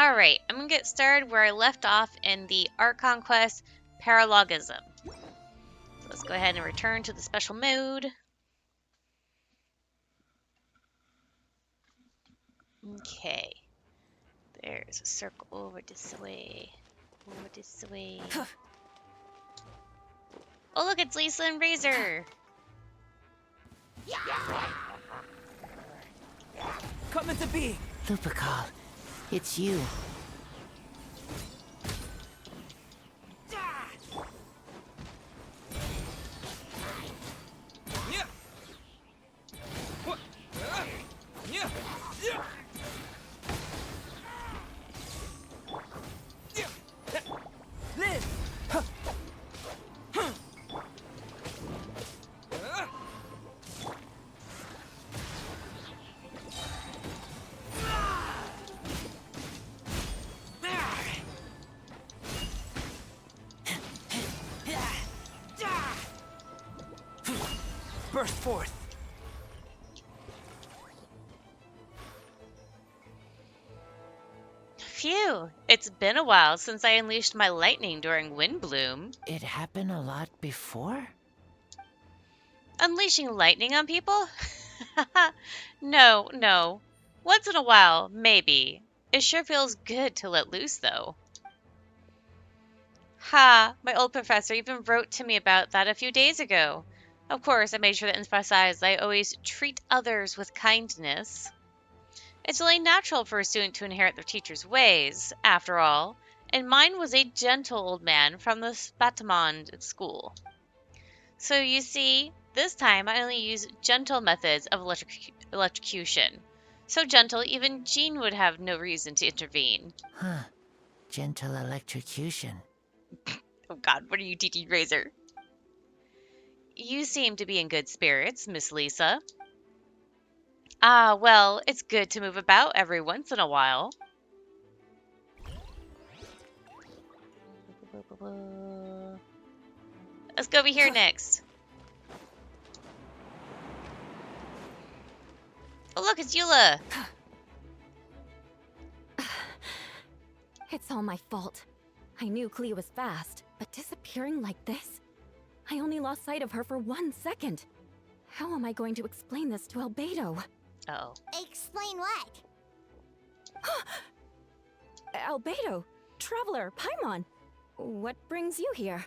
Alright, I'm gonna get started where I left off in the Archon quest, Paralogism. So let's go ahead and return to the special mode. Okay. There's a circle over this way. Over this way. Oh look, it's Lisa and Razor! Come into being! Lupical, it's you. Burst forth! Phew! It's been a while since I unleashed my lightning during Wind Bloom. It happened a lot before? Unleashing lightning on people? No. Once in a while, maybe. It sure feels good to let loose, though. Ha! My old professor even wrote to me about that a few days ago. Of course, I made sure to emphasize I always treat others with kindness. It's only natural for a student to inherit their teacher's ways, after all, and mine was a gentle old man from the Spatamond school. So you see, this time I only use gentle methods of electrocution. So gentle, even Jean would have no reason to intervene. Huh. Gentle electrocution. Oh god, what are you teaching, Razor? You seem to be in good spirits, Miss Lisa. Ah, well, it's good to move about every once in a while. Let's go over here next. Oh look, it's Eula! It's all my fault. I knew Klee was fast, but disappearing like this? I only lost sight of her for 1 second. How am I going to explain this to Albedo? Uh-oh. Explain what? Albedo, Traveler, Paimon, what brings you here?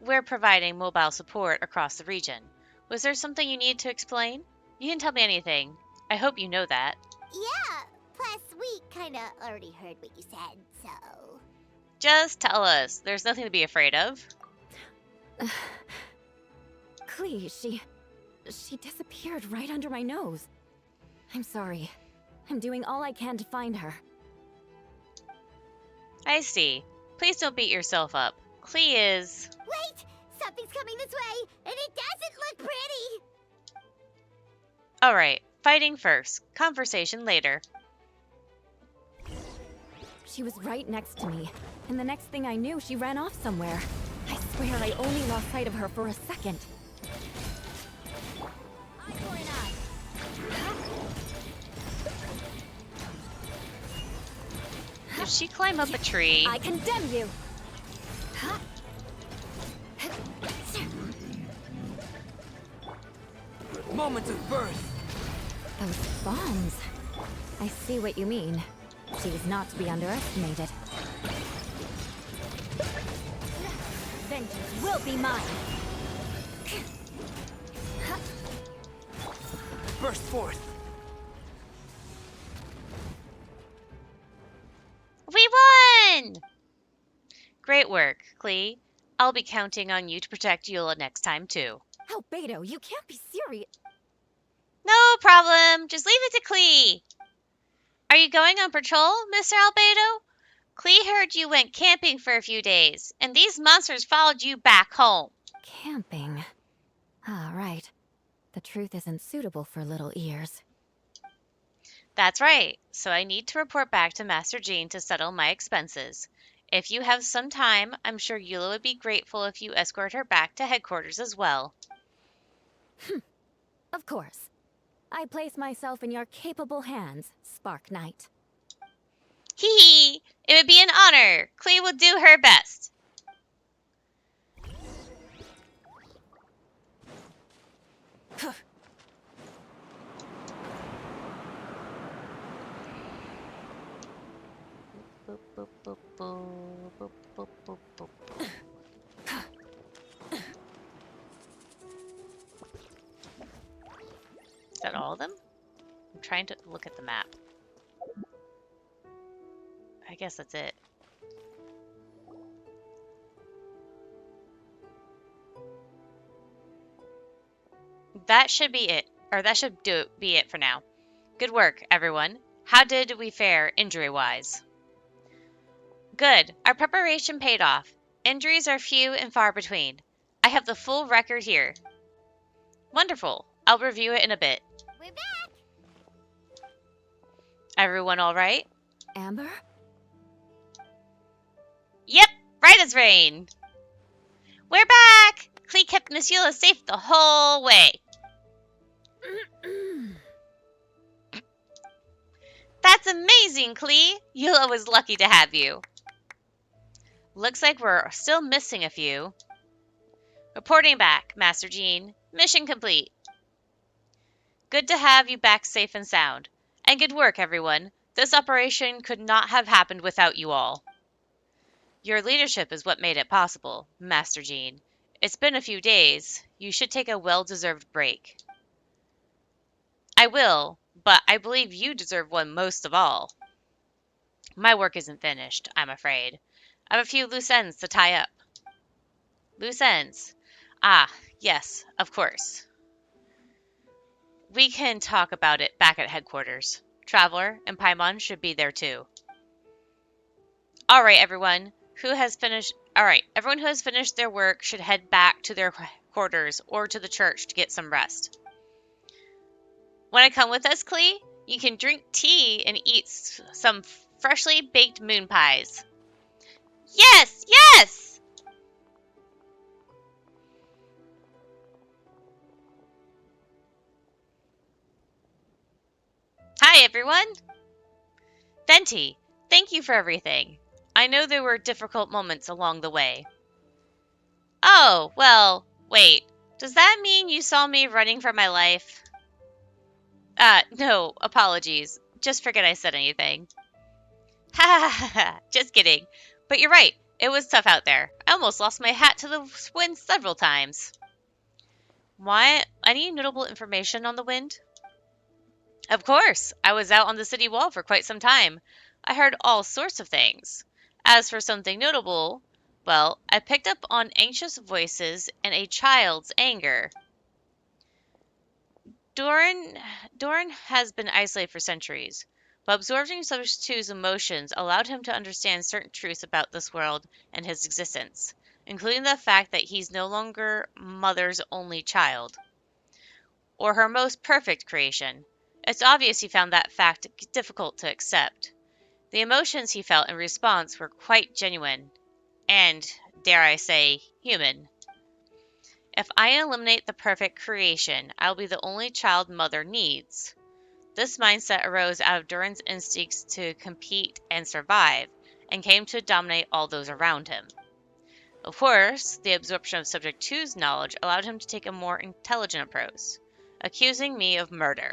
We're providing mobile support across the region. Was there something you needed to explain? You didn't tell me anything. I hope you know that. Yeah, plus we kinda already heard what you said, so... Just tell us. There's nothing to be afraid of. Klee, she disappeared right under my nose. I'm sorry. I'm doing all I can to find her. I see. Please don't beat yourself up. Klee is... Wait! Something's coming this way, and it doesn't look pretty! Alright, fighting first. Conversation later. She was right next to me, and the next thing I knew, she ran off somewhere. I swear I only lost sight of her for a second. Eye for an eye. Did she climb up a tree? I condemn you! Moment of birth! Those bombs. I see what you mean. She is not to be underestimated. Vengeance will be mine! Burst forth! We won! Great work, Klee. I'll be counting on you to protect Eula next time, too. Albedo, you can't be serious. No problem. Just leave it to Klee. Are you going on patrol, Mr. Albedo? Klee heard you went camping for a few days, and these monsters followed you back home. Camping. Ah, right. The truth isn't suitable for little ears. That's right. So I need to report back to Master Jean to settle my expenses. If you have some time, I'm sure Eula would be grateful if you escort her back to headquarters as well. Of course. I place myself in your capable hands, Spark Knight. Hee hee! It would be an honor. Klee will do her best. Boop, boop, boop, boop, boop, boop, boop, boop. Is that all of them? I'm trying to look at the map. I guess that's it. That should be it. Or that should be it for now. Good work, everyone. How did we fare injury-wise? Good. Our preparation paid off. Injuries are few and far between. I have the full record here. Wonderful. I'll review it in a bit. We're back! Everyone all right? Amber? Yep, right as rain. We're back! Klee kept Miss Eula safe the whole way. That's amazing, Klee! Eula was lucky to have you. Looks like we're still missing a few. Reporting back, Master Jean. Mission complete. Good to have you back safe and sound. And good work, everyone. This operation could not have happened without you all. Your leadership is what made it possible, Master Jean. It's been a few days. You should take a well-deserved break. I will, but I believe you deserve one most of all. My work isn't finished, I'm afraid. I have a few loose ends to tie up. Loose ends? Ah, yes, of course. We can talk about it back at headquarters. Traveler and Paimon should be there too. Alright, everyone who has finished their work should head back to their quarters or to the church to get some rest. Want to come with us, Klee? You can drink tea and eat some freshly baked moon pies. Yes! Yes! Hi, everyone! Venti, thank you for everything. I know there were difficult moments along the way. Oh, well, wait. Does that mean you saw me running for my life? No, apologies. Just forget I said anything. Ha ha ha ha, just kidding. But you're right, it was tough out there. I almost lost my hat to the wind several times. Why? Any notable information on the wind? Of course, I was out on the city wall for quite some time. I heard all sorts of things. As for something notable, well, I picked up on anxious voices and a child's anger. Doran has been isolated for centuries, but absorbing such two's emotions allowed him to understand certain truths about this world and his existence, including the fact that he's no longer Mother's only child, or her most perfect creation. It's obvious he found that fact difficult to accept. The emotions he felt in response were quite genuine, and, dare I say, human. If I eliminate the perfect creation, I'll be the only child Mother needs. This mindset arose out of Duran's instincts to compete and survive, and came to dominate all those around him. Of course, the absorption of Subject 2's knowledge allowed him to take a more intelligent approach, accusing me of murder.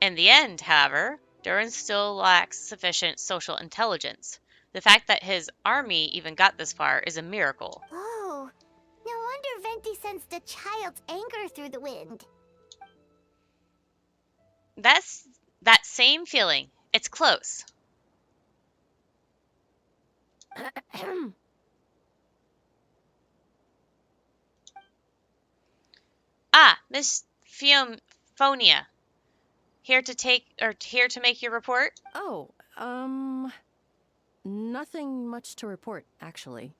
In the end, however, Duran still lacks sufficient social intelligence. The fact that his army even got this far is a miracle. Oh, no wonder Venti sensed a child's anger through the wind. That's that same feeling. It's close. Ah, Miss Phonia. Here to make your report? Oh, nothing much to report, actually.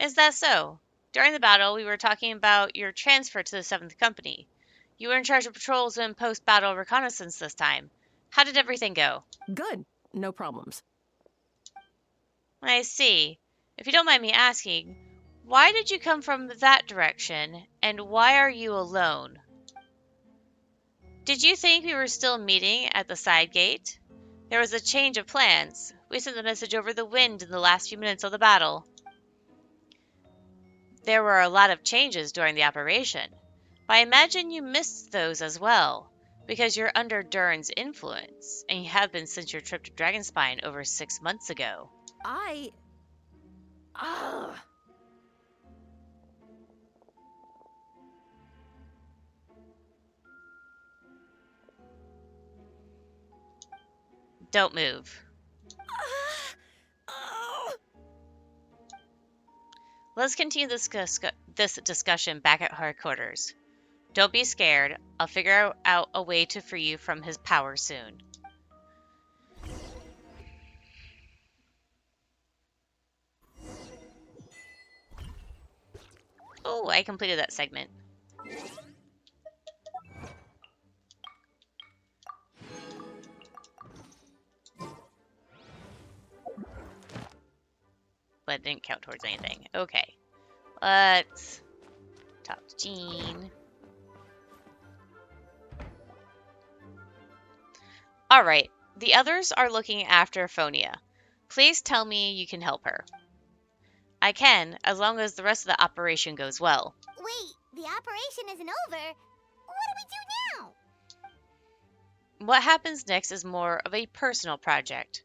Is that so? During the battle, we were talking about your transfer to the 7th Company. You were in charge of patrols and post-battle reconnaissance this time. How did everything go? Good. No problems. I see. If you don't mind me asking, why did you come from that direction, and why are you alone? Did you think we were still meeting at the side gate? There was a change of plans. We sent the message over the wind in the last few minutes of the battle. There were a lot of changes during the operation. But I imagine you missed those as well, because you're under Durin's influence, and you have been since your trip to Dragonspine over 6 months ago. Ugh. Don't move. Let's continue this discussion back at headquarters. Don't be scared. I'll figure out a way to free you from his power soon. Oh, I completed that segment. But it didn't count towards anything. Okay. Let's talk to Jean. Alright, the others are looking after Phonia. Please tell me you can help her. I can, as long as the rest of the operation goes well. Wait, the operation isn't over. What do we do now? What happens next is more of a personal project.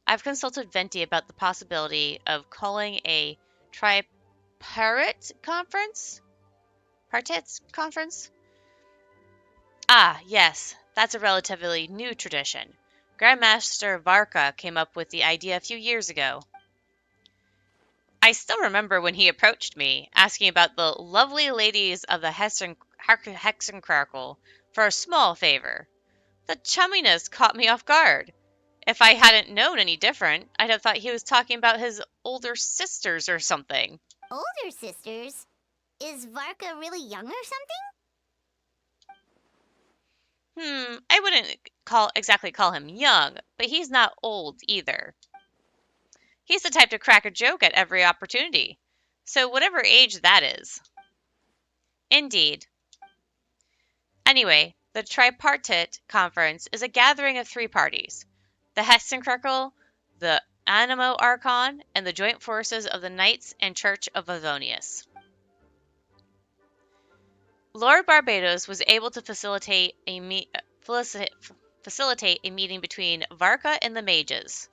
I've consulted Venti about the possibility of calling a tripartite conference? Partits conference? Ah, yes, that's a relatively new tradition. Grandmaster Varka came up with the idea a few years ago. I still remember when he approached me, asking about the lovely ladies of the Hexencrackle for a small favor. The chumminess caught me off guard. If I hadn't known any different, I'd have thought he was talking about his older sisters or something. Older sisters? Is Varka really young or something? I wouldn't exactly call him young, but he's not old either. He's the type to crack a joke at every opportunity. So whatever age that is. Indeed. Anyway, the Tripartite Conference is a gathering of 3 parties. The Hexencrackle, the Animo Archon, and the joint forces of the Knights and Church of Avonius. Lord Barbados was able to facilitate a meeting between Varka and the mages.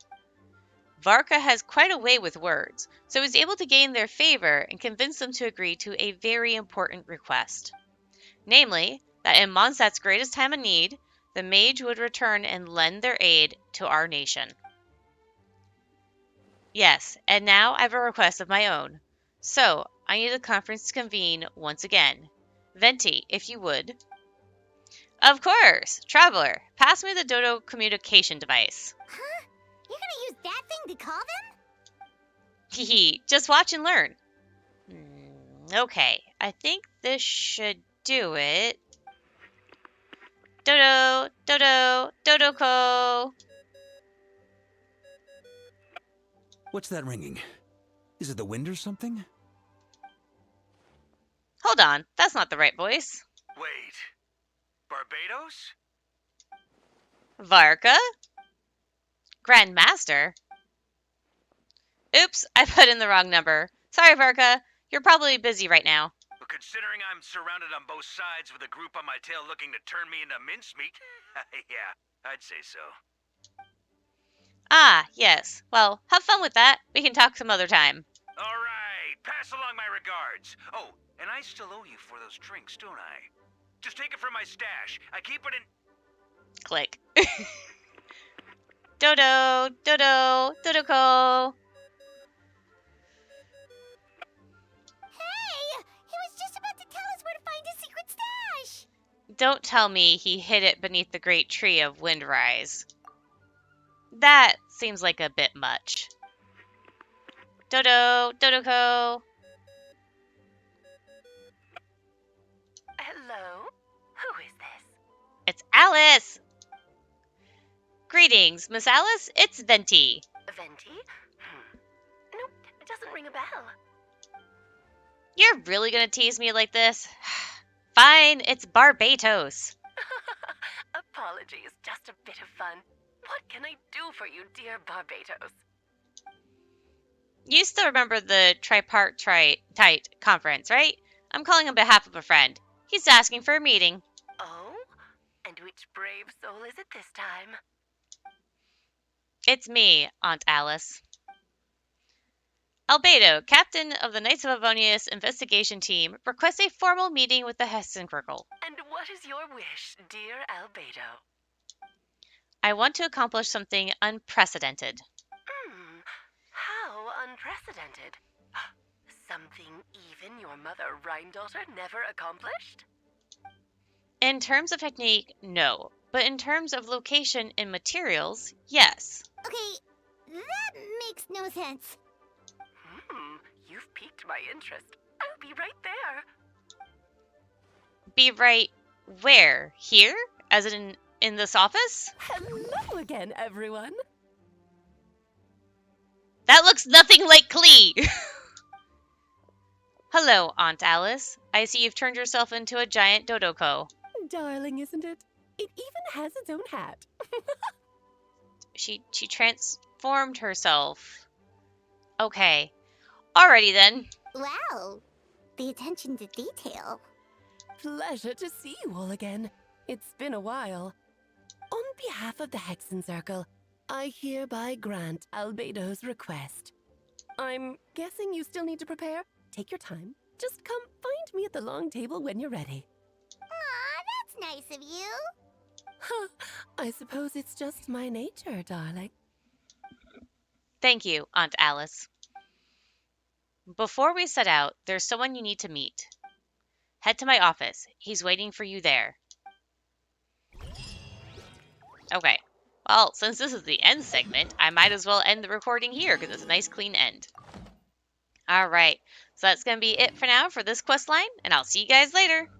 Varka has quite a way with words, so he was able to gain their favor and convince them to agree to a very important request. Namely, that in Monsat's greatest time of need, the mage would return and lend their aid to our nation. Yes, and now I have a request of my own. So, I need the conference to convene once again. Venti, if you would. Of course! Traveler, pass me the Dodo communication device. Huh? You're gonna use that thing to call them? Hehe, just watch and learn. Okay, I think this should do it. Dodo, Dodo, Dodoko! What's that ringing? Is it the wind or something? Hold on, that's not the right voice. Wait. Barbados? Varka? Grandmaster? Oops, I put in the wrong number. Sorry, Varka. You're probably busy right now. But considering I'm surrounded on both sides with a group on my tail looking to turn me into mincemeat, yeah, I'd say so. Ah, yes. Well, have fun with that. We can talk some other time. All right, pass along my regards. Oh, and I still owe you for those drinks, don't I? Just take it from my stash. I keep it in... Click. Dodo, Dodo, Dodoko. Hey! He was just about to tell us where to find his secret stash! Don't tell me he hid it beneath the great tree of Windrise. That seems like a bit much. Dodo, Dodoko. Hello? Who is this? It's Alice! Greetings, Miss Alice. It's Venti. Venti? Nope, it doesn't ring a bell. You're really gonna tease me like this? Fine, it's Barbados. Apologies, just a bit of fun. What can I do for you, dear Barbados? You still remember the tripartite conference, right? I'm calling on behalf of a friend. He's asking for a meeting. Oh? And which brave soul is it this time? It's me, Aunt Alice. Albedo, captain of the Knights of Avonius investigation team, requests a formal meeting with the Hessenkrugel. And what is your wish, dear Albedo? I want to accomplish something unprecedented. How unprecedented. Something even your mother Rhine-daughter never accomplished? In terms of technique, no. But in terms of location and materials, yes. Okay, that makes no sense. You've piqued my interest. I'll be right there. Be right where? Here? As in this office? Hello again, everyone. That looks nothing like Klee! Hello, Aunt Alice. I see you've turned yourself into a giant Dodoko. Darling, isn't it? It even has its own hat. She transformed herself. Okay. Alrighty then. Wow, the attention to detail. Pleasure to see you all again. It's been a while. On behalf of the Hexen Circle, I hereby grant Albedo's request. I'm guessing you still need to prepare? Take your time. Just come find me at the long table when you're ready. Aw, that's nice of you. Huh, I suppose it's just my nature, darling. Thank you, Aunt Alice. Before we set out, there's someone you need to meet. Head to my office. He's waiting for you there. Okay. Well, since this is the end segment, I might as well end the recording here because it's a nice clean end. Alright, so that's going to be it for now for this quest line, and I'll see you guys later.